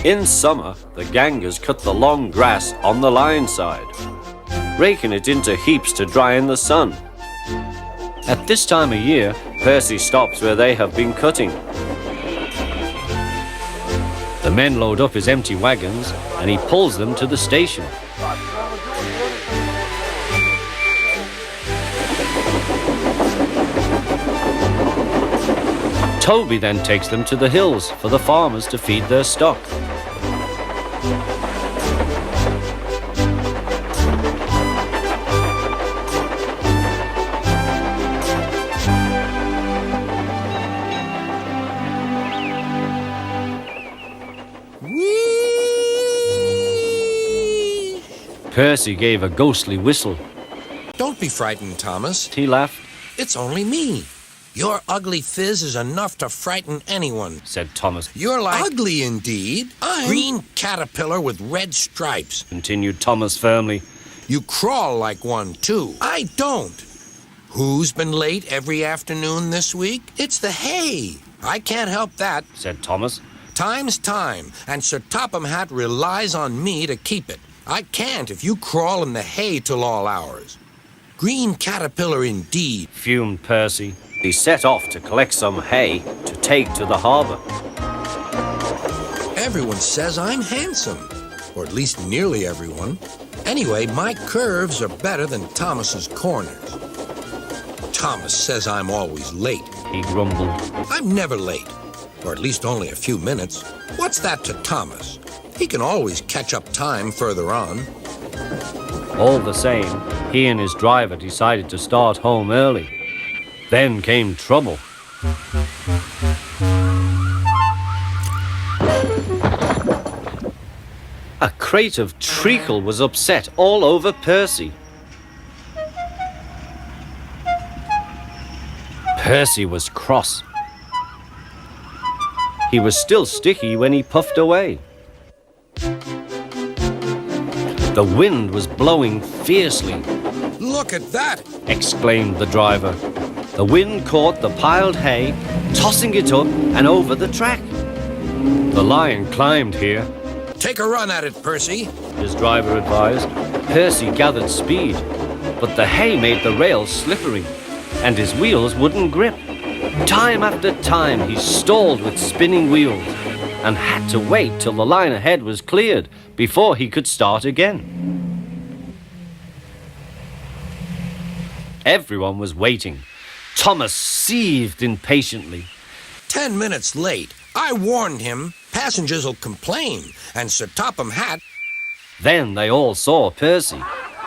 In summer, the gangers cut the long grass on the line side, raking it into heaps to dry in the sun. At this time of year, Percy stops where they have been cutting. The men load up his empty wagons and he pulls them to the station. Toby then takes them to the hills for the farmers to feed their stock. Percy gave a ghostly whistle. Don't be frightened, Thomas. He laughed. It's only me. Your ugly fizz is enough to frighten anyone, said Thomas. You're like... Ugly indeed. I'm... Green caterpillar with red stripes, continued Thomas firmly. You crawl like one, too. I don't. Who's been late every afternoon this week? It's the hay. I can't help that, said Thomas. Time's time, and Sir Topham Hatt relies on me to keep it. I can't if you crawl in the hay till all hours. Green caterpillar indeed, fumed Percy. He set off to collect some hay to take to the harbour. Everyone says I'm handsome, or at least nearly everyone. Anyway, my curves are better than Thomas's corners. Thomas says I'm always late, he grumbled. I'm never late, or at least only a few minutes. What's that to Thomas? He can always catch up time further on. All the same, he and his driver decided to start home early. Then came trouble. A crate of treacle was upset all over Percy. Percy was cross. He was still sticky when he puffed away. The wind was blowing fiercely. Look at that! Exclaimed the driver. The wind caught the piled hay, tossing it up and over the track. The lion climbed here. Take a run at it, Percy, his driver advised. Percy gathered speed, but the hay made the rails slippery, and his wheels wouldn't grip. Time after time he stalled with spinning wheels, and had to wait till the line ahead was cleared before he could start again. Everyone was waiting. Thomas seethed impatiently. 10 minutes late. I warned him. Passengers will complain, and Sir Topham Hatt... Then they all saw Percy.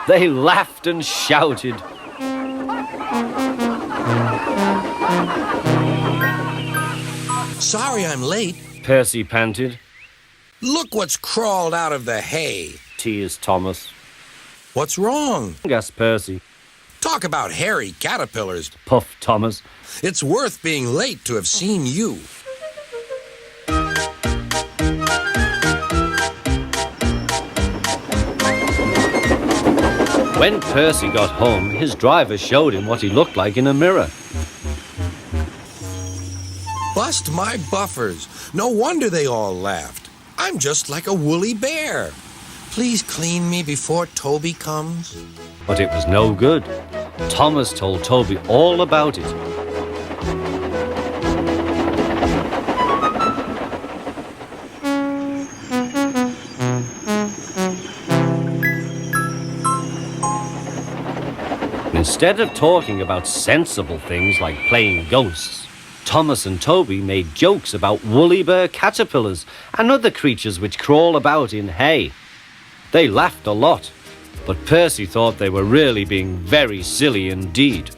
They laughed and shouted. Sorry I'm late, Percy panted. Look what's crawled out of the hay, teased Thomas. What's wrong? Gasped Percy. Talk about hairy caterpillars, puffed Thomas. It's worth being late to have seen you. When Percy got home, his driver showed him what he looked like in a mirror. Bust my buffers. No wonder they all laughed. I'm just like a woolly bear. Please clean me before Toby comes. But it was no good. Thomas told Toby all about it. Instead of talking about sensible things like playing ghosts, Thomas and Toby made jokes about woolly bear caterpillars and other creatures which crawl about in hay. They laughed a lot, but Percy thought they were really being very silly indeed.